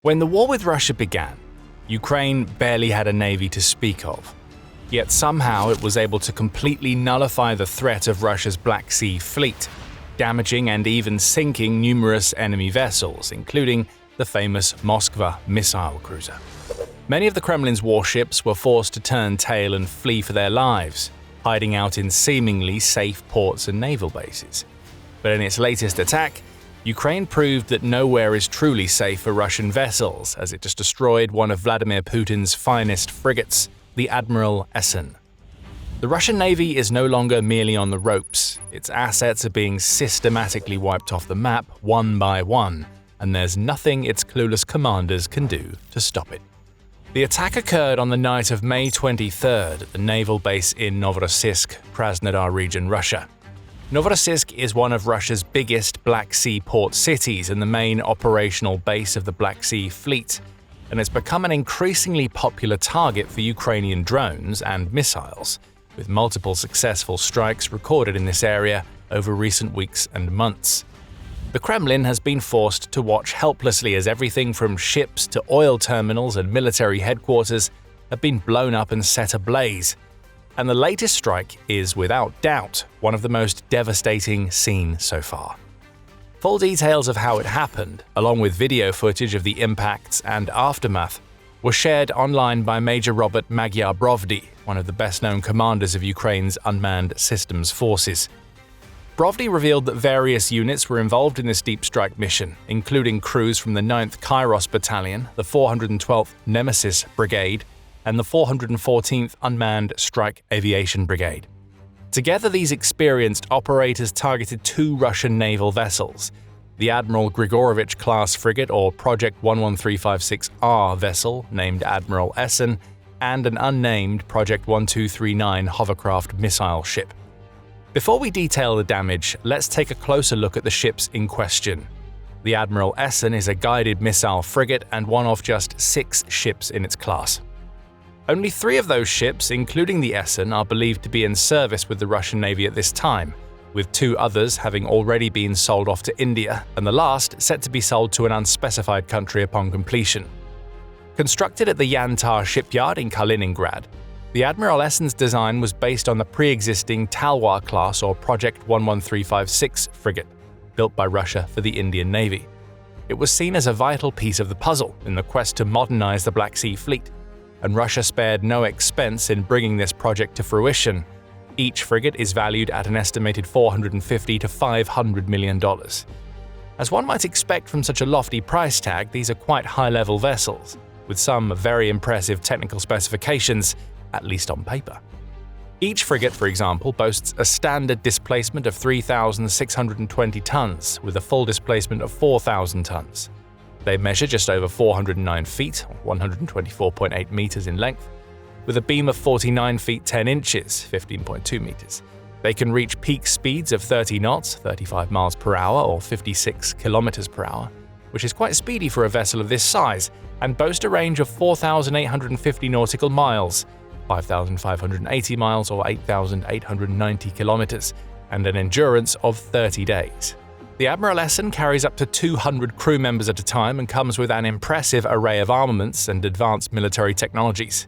When the war with Russia began, Ukraine barely had a navy to speak of. Yet somehow it was able to completely nullify the threat of Russia's Black Sea fleet, damaging and even sinking numerous enemy vessels, including the famous Moskva missile cruiser. Many of the Kremlin's warships were forced to turn tail and flee for their lives, hiding out in seemingly safe ports and naval bases. But in its latest attack, Ukraine proved that nowhere is truly safe for Russian vessels, as it just destroyed one of Vladimir Putin's finest frigates, the Admiral Essen. The Russian Navy is no longer merely on the ropes. Its assets are being systematically wiped off the map one by one, and there's nothing its clueless commanders can do to stop it. The attack occurred on the night of May 23rd at the naval base in Novorossiysk, Krasnodar region, Russia. Novorossiysk is one of Russia's biggest Black Sea port cities and the main operational base of the Black Sea Fleet, and it's become an increasingly popular target for Ukrainian drones and missiles, with multiple successful strikes recorded in this area over recent weeks and months. The Kremlin has been forced to watch helplessly as everything from ships to oil terminals and military headquarters have been blown up and set ablaze. And the latest strike is, without doubt, one of the most devastating seen so far. Full details of how it happened, along with video footage of the impacts and aftermath, were shared online by Major Robert Magyar Brovdy, one of the best-known commanders of Ukraine's unmanned systems forces. Brovdy revealed that various units were involved in this deep strike mission, including crews from the 9th Kairos Battalion, the 412th Nemesis Brigade, and the 414th Unmanned Strike Aviation Brigade. Together, these experienced operators targeted two Russian naval vessels, the Admiral Grigorovich-class frigate or Project 11356R vessel named Admiral Essen, and an unnamed Project 1239 hovercraft missile ship. Before we detail the damage, let's take a closer look at the ships in question. The Admiral Essen is a guided missile frigate and one of just 6 ships in its class. Only 3 of those ships, including the Essen, are believed to be in service with the Russian Navy at this time, with 2 others having already been sold off to India, and the last set to be sold to an unspecified country upon completion. Constructed at the Yantar shipyard in Kaliningrad, the Admiral Essen's design was based on the pre-existing Talwar-class or Project 11356 frigate, built by Russia for the Indian Navy. It was seen as a vital piece of the puzzle in the quest to modernize the Black Sea Fleet, and Russia spared no expense in bringing this project to fruition. Each frigate is valued at an estimated $450 to $500 million. As one might expect from such a lofty price tag, these are quite high-level vessels, with some very impressive technical specifications, at least on paper. Each frigate, for example, boasts a standard displacement of 3,620 tons, with a full displacement of 4,000 tons. They measure just over 409 feet, or 124.8 meters in length, with a beam of 49 feet 10 inches, 15.2 meters. They can reach peak speeds of 30 knots, 35 miles per hour, or 56 kilometers per hour, which is quite speedy for a vessel of this size, and boast a range of 4,850 nautical miles, 5,580 miles or 8,890 kilometers, and an endurance of 30 days. The Admiral Essen carries up to 200 crew members at a time and comes with an impressive array of armaments and advanced military technologies.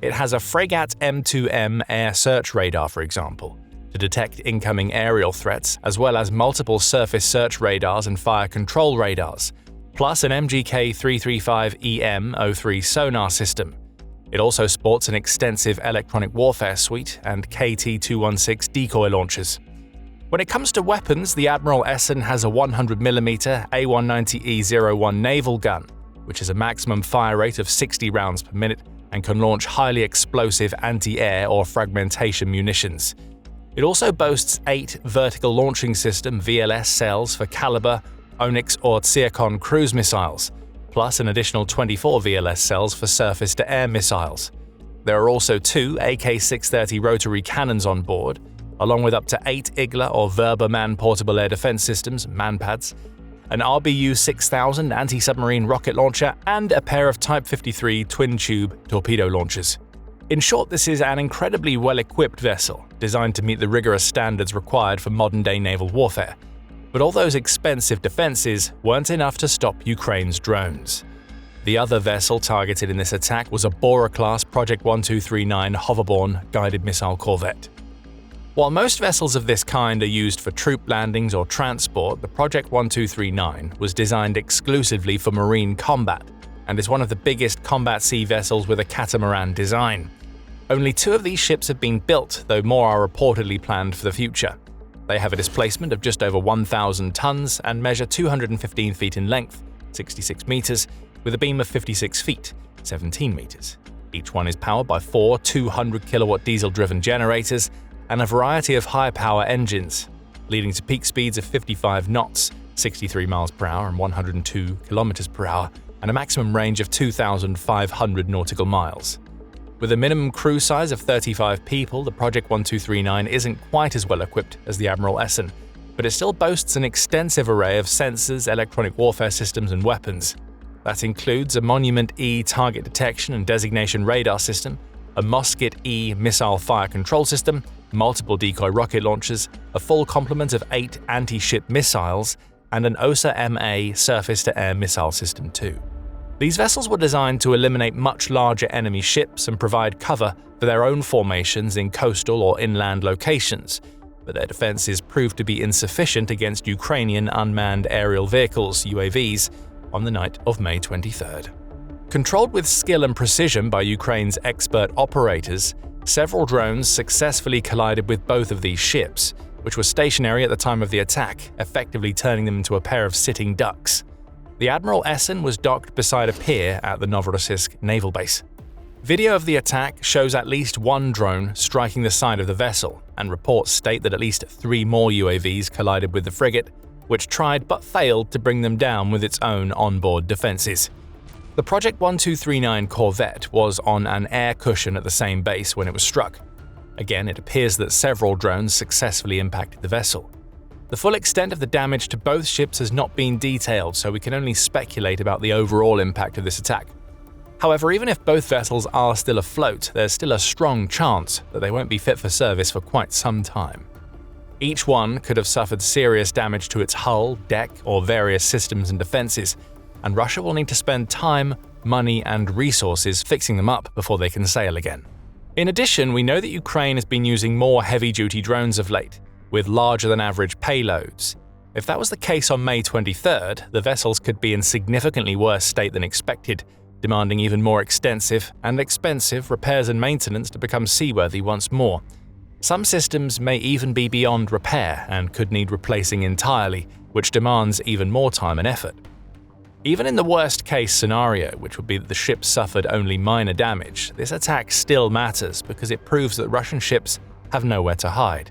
It has a Frigate M2M air search radar, for example, to detect incoming aerial threats, as well as multiple surface search radars and fire control radars, plus an MGK 335EM-03 sonar system. It also sports an extensive electronic warfare suite and KT-216 decoy launchers. When it comes to weapons, the Admiral Essen has a 100mm A190E01 naval gun, which has a maximum fire rate of 60 rounds per minute and can launch highly explosive anti-air or fragmentation munitions. It also boasts 8 vertical launching system VLS cells for Caliber, Onyx or Tsirkon cruise missiles, plus an additional 24 VLS cells for surface-to-air missiles. There are also 2 AK-630 rotary cannons on board, along with up to 8 Igla or Verba man-portable air defense systems, manpads, an RBU-6000 anti-submarine rocket launcher, and a pair of Type 53 twin-tube torpedo launchers. In short, this is an incredibly well-equipped vessel, designed to meet the rigorous standards required for modern-day naval warfare. But all those expensive defenses weren't enough to stop Ukraine's drones. The other vessel targeted in this attack was a Bora-class Project 1239 hoverborne guided missile corvette. While most vessels of this kind are used for troop landings or transport, the Project 1239 was designed exclusively for marine combat and is one of the biggest combat sea vessels with a catamaran design. Only 2 of these ships have been built, though more are reportedly planned for the future. They have a displacement of just over 1,000 tons and measure 215 feet in length, 66 meters, with a beam of 56 feet, 17 meters. Each one is powered by 4 200-kilowatt diesel-driven generators and a variety of high-power engines, leading to peak speeds of 55 knots, 63 miles per hour and 102 kilometers per hour, and a maximum range of 2,500 nautical miles. With a minimum crew size of 35 people, the Project 1239 isn't quite as well equipped as the Admiral Essen, but it still boasts an extensive array of sensors, electronic warfare systems, and weapons. That includes a Monument E target detection and designation radar system, a Moskva E missile fire control system, multiple decoy rocket launchers, a full complement of 8 anti-ship missiles, and an OSA-MA surface-to-air missile system too. These vessels were designed to eliminate much larger enemy ships and provide cover for their own formations in coastal or inland locations, but their defenses proved to be insufficient against Ukrainian unmanned aerial vehicles (UAVs) on the night of May 23rd. Controlled with skill and precision by Ukraine's expert operators, several drones successfully collided with both of these ships, which were stationary at the time of the attack, effectively turning them into a pair of sitting ducks. The Admiral Essen was docked beside a pier at the Novorossiysk naval base. Video of the attack shows at least one drone striking the side of the vessel, and reports state that at least 3 more UAVs collided with the frigate, which tried but failed to bring them down with its own onboard defenses. The Project 1239 corvette was on an air cushion at the same base when it was struck. Again, it appears that several drones successfully impacted the vessel. The full extent of the damage to both ships has not been detailed, so we can only speculate about the overall impact of this attack. However, even if both vessels are still afloat, there's still a strong chance that they won't be fit for service for quite some time. Each one could have suffered serious damage to its hull, deck, or various systems and defenses, and Russia will need to spend time, money, and resources fixing them up before they can sail again. In addition, we know that Ukraine has been using more heavy-duty drones of late, with larger-than-average payloads. If that was the case on May 23rd, the vessels could be in significantly worse state than expected, demanding even more extensive and expensive repairs and maintenance to become seaworthy once more. Some systems may even be beyond repair and could need replacing entirely, which demands even more time and effort. Even in the worst-case scenario, which would be that the ships suffered only minor damage, this attack still matters because it proves that Russian ships have nowhere to hide.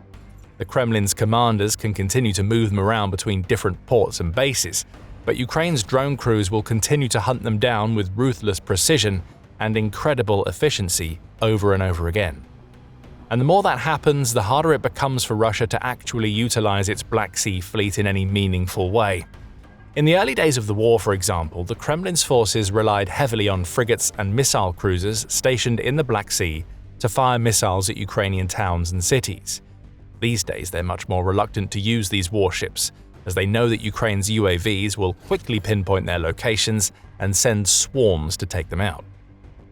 The Kremlin's commanders can continue to move them around between different ports and bases, but Ukraine's drone crews will continue to hunt them down with ruthless precision and incredible efficiency over and over again. And the more that happens, the harder it becomes for Russia to actually utilize its Black Sea fleet in any meaningful way. In the early days of the war, for example, the Kremlin's forces relied heavily on frigates and missile cruisers stationed in the Black Sea to fire missiles at Ukrainian towns and cities. These days, they're much more reluctant to use these warships, as they know that Ukraine's UAVs will quickly pinpoint their locations and send swarms to take them out.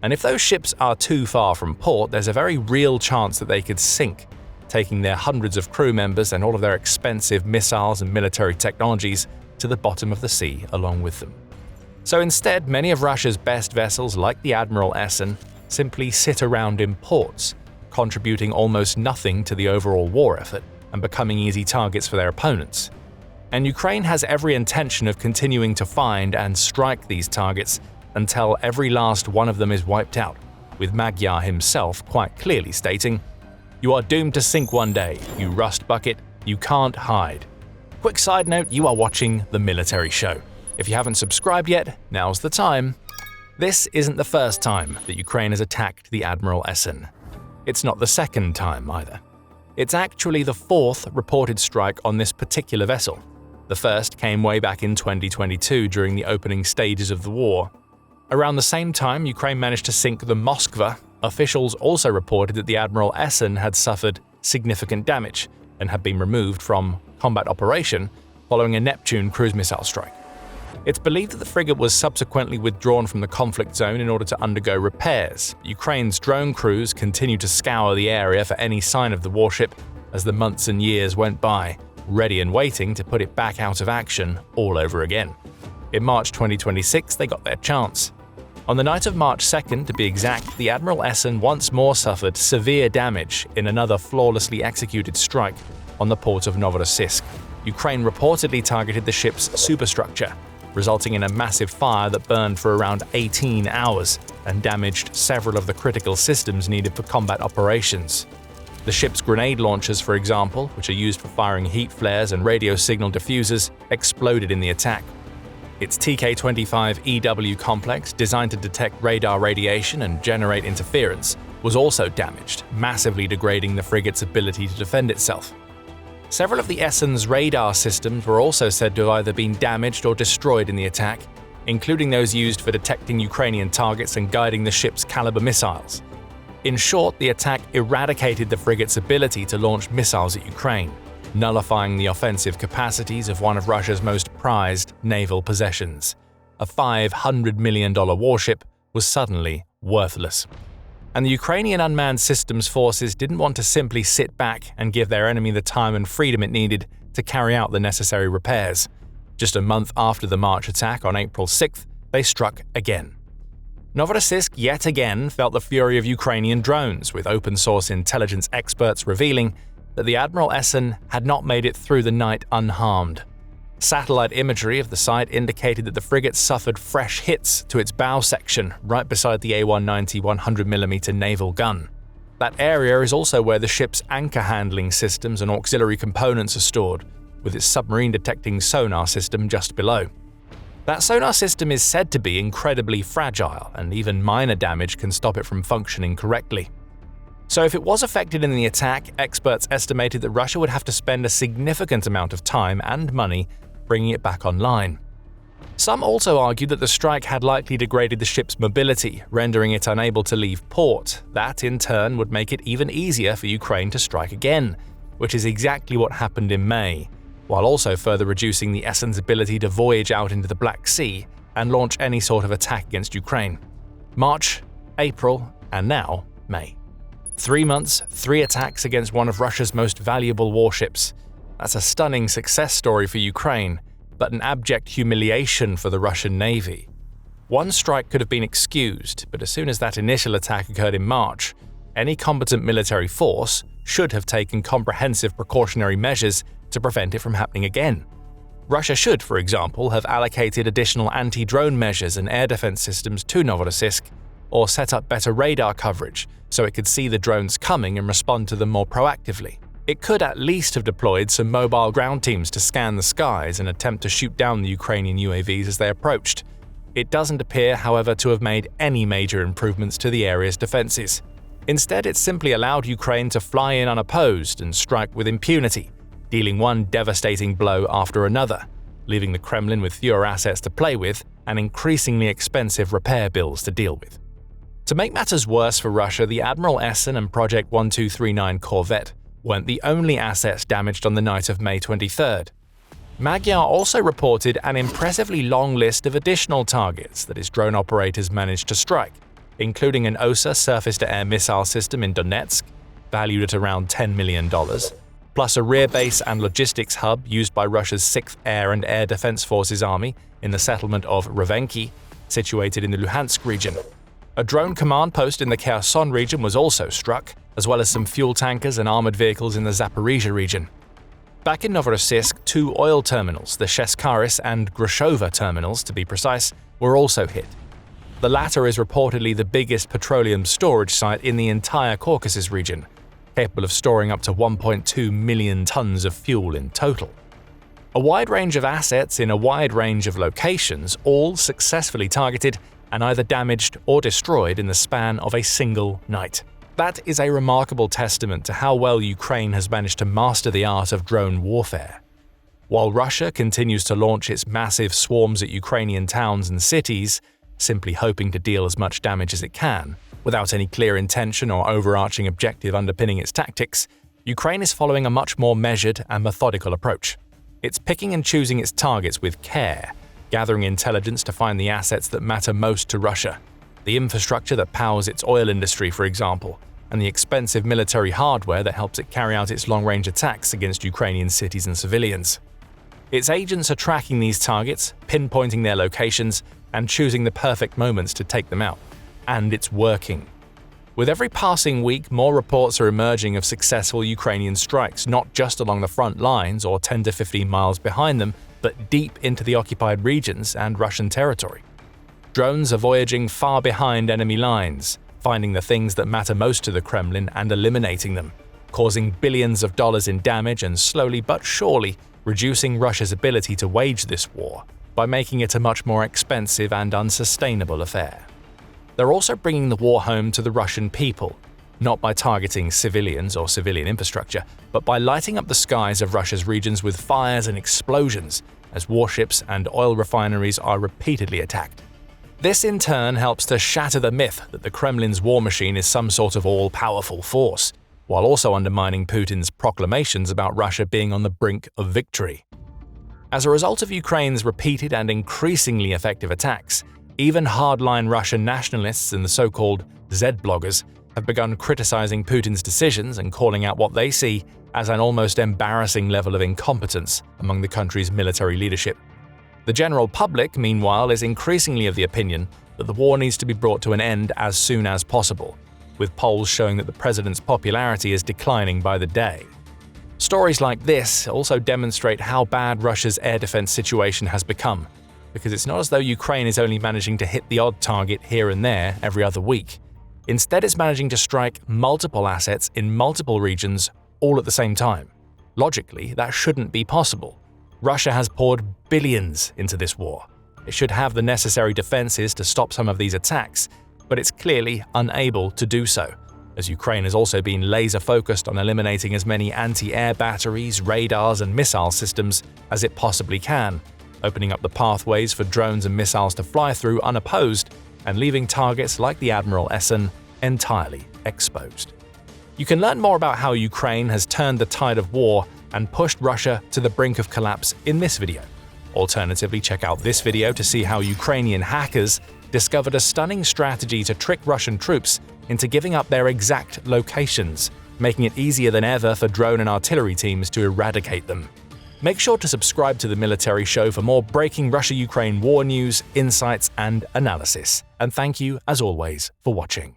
And if those ships are too far from port, there's a very real chance that they could sink, taking their hundreds of crew members and all of their expensive missiles and military technologies to the bottom of the sea along with them. So instead, many of Russia's best vessels, like the Admiral Essen, simply sit around in ports, contributing almost nothing to the overall war effort and becoming easy targets for their opponents. And Ukraine has every intention of continuing to find and strike these targets until every last one of them is wiped out, with Magyar himself quite clearly stating, "You are doomed to sink one day, you rust bucket, you can't hide." Quick side note, you are watching The Military Show. If you haven't subscribed yet, now's the time. This isn't the first time that Ukraine has attacked the Admiral Essen. It's not the second time either. It's actually the 4th reported strike on this particular vessel. The first came way back in 2022 during the opening stages of the war. Around the same time Ukraine managed to sink the Moskva, officials also reported that the Admiral Essen had suffered significant damage and had been removed from combat operation following a Neptune cruise missile strike. It's believed that the frigate was subsequently withdrawn from the conflict zone in order to undergo repairs. Ukraine's drone crews continued to scour the area for any sign of the warship as the months and years went by, ready and waiting to put it back out of action all over again. In March 2026, they got their chance. On the night of March 2nd, to be exact, the Admiral Essen once more suffered severe damage in another flawlessly executed strike on the port of Novorossiysk. Ukraine reportedly targeted the ship's superstructure, resulting in a massive fire that burned for around 18 hours and damaged several of the critical systems needed for combat operations. The ship's grenade launchers, for example, which are used for firing heat flares and radio signal diffusers, exploded in the attack. Its TK-25EW complex, designed to detect radar radiation and generate interference, was also damaged, massively degrading the frigate's ability to defend itself. Several of the Essen's radar systems were also said to have either been damaged or destroyed in the attack, including those used for detecting Ukrainian targets and guiding the ship's Caliber missiles. In short, the attack eradicated the frigate's ability to launch missiles at Ukraine, nullifying the offensive capacities of one of Russia's most prized naval possessions. A $500 million warship was suddenly worthless. And the Ukrainian unmanned systems forces didn't want to simply sit back and give their enemy the time and freedom it needed to carry out the necessary repairs. Just a month after the March attack on April 6th, they struck again. Novorossiysk yet again felt the fury of Ukrainian drones, with open-source intelligence experts revealing that the Admiral Essen had not made it through the night unharmed. Satellite imagery of the site indicated that the frigate suffered fresh hits to its bow section right beside the A190 100mm naval gun. That area is also where the ship's anchor handling systems and auxiliary components are stored, with its submarine-detecting sonar system just below. That sonar system is said to be incredibly fragile, and even minor damage can stop it from functioning correctly. So if it was affected in the attack, experts estimated that Russia would have to spend a significant amount of time and money bringing it back online. Some also argued that the strike had likely degraded the ship's mobility, rendering it unable to leave port. That, in turn, would make it even easier for Ukraine to strike again, which is exactly what happened in May, while also further reducing the Essen's ability to voyage out into the Black Sea and launch any sort of attack against Ukraine. March, April, and now May. 3 months, 3 attacks against one of Russia's most valuable warships. That's a stunning success story for Ukraine, but an abject humiliation for the Russian Navy. One strike could have been excused, but as soon as that initial attack occurred in March, any competent military force should have taken comprehensive precautionary measures to prevent it from happening again. Russia should, for example, have allocated additional anti-drone measures and air defense systems to Novorossiysk, or set up better radar coverage so it could see the drones coming and respond to them more proactively. It could at least have deployed some mobile ground teams to scan the skies and attempt to shoot down the Ukrainian UAVs as they approached. It doesn't appear, however, to have made any major improvements to the area's defenses. Instead, it simply allowed Ukraine to fly in unopposed and strike with impunity, dealing one devastating blow after another, leaving the Kremlin with fewer assets to play with and increasingly expensive repair bills to deal with. To make matters worse for Russia, the Admiral Essen and Project 1239 corvette weren't the only assets damaged on the night of May 23rd. Magyar also reported an impressively long list of additional targets that its drone operators managed to strike, including an OSA surface-to-air missile system in Donetsk, valued at around $10 million, plus a rear base and logistics hub used by Russia's 6th Air and Air Defense Forces Army in the settlement of Rovenki, situated in the Luhansk region. A drone command post in the Kherson region was also struck, as well as some fuel tankers and armored vehicles in the Zaporizhia region. Back in Novorossiysk, 2 oil terminals, the Sheskaris and Grushova terminals to be precise, were also hit. The latter is reportedly the biggest petroleum storage site in the entire Caucasus region, capable of storing up to 1.2 million tons of fuel in total. A wide range of assets in a wide range of locations, all successfully targeted and either damaged or destroyed in the span of a single night. That is a remarkable testament to how well Ukraine has managed to master the art of drone warfare. While Russia continues to launch its massive swarms at Ukrainian towns and cities, simply hoping to deal as much damage as it can, without any clear intention or overarching objective underpinning its tactics, Ukraine is following a much more measured and methodical approach. It's picking and choosing its targets with care, gathering intelligence to find the assets that matter most to Russia, the infrastructure that powers its oil industry, for example, and the expensive military hardware that helps it carry out its long-range attacks against Ukrainian cities and civilians. Its agents are tracking these targets, pinpointing their locations, and choosing the perfect moments to take them out. And it's working. With every passing week, more reports are emerging of successful Ukrainian strikes, not just along the front lines or 10 to 15 miles behind them, but deep into the occupied regions and Russian territory. Drones are voyaging far behind enemy lines, finding the things that matter most to the Kremlin and eliminating them, causing billions of dollars in damage and slowly but surely reducing Russia's ability to wage this war by making it a much more expensive and unsustainable affair. They're also bringing the war home to the Russian people, not by targeting civilians or civilian infrastructure, but by lighting up the skies of Russia's regions with fires and explosions as warships and oil refineries are repeatedly attacked. This in turn helps to shatter the myth that the Kremlin's war machine is some sort of all-powerful force, while also undermining Putin's proclamations about Russia being on the brink of victory. As a result of Ukraine's repeated and increasingly effective attacks, even hardline Russian nationalists and the so-called Z-bloggers have begun criticizing Putin's decisions and calling out what they see as an almost embarrassing level of incompetence among the country's military leadership. The general public, meanwhile, is increasingly of the opinion that the war needs to be brought to an end as soon as possible, with polls showing that the president's popularity is declining by the day. Stories like this also demonstrate how bad Russia's air defense situation has become, because it's not as though Ukraine is only managing to hit the odd target here and there every other week. Instead, it's managing to strike multiple assets in multiple regions all at the same time. Logically, that shouldn't be possible. Russia has poured billions into this war. It should have the necessary defenses to stop some of these attacks, but it's clearly unable to do so, as Ukraine has also been laser-focused on eliminating as many anti-air batteries, radars, and missile systems as it possibly can, opening up the pathways for drones and missiles to fly through unopposed and leaving targets like the Admiral Essen entirely exposed. You can learn more about how Ukraine has turned the tide of war and pushed Russia to the brink of collapse in this video. Alternatively, check out this video to see how Ukrainian hackers discovered a stunning strategy to trick Russian troops into giving up their exact locations, making it easier than ever for drone and artillery teams to eradicate them. Make sure to subscribe to The Military Show for more breaking Russia-Ukraine war news, insights, and analysis. And thank you, as always, for watching.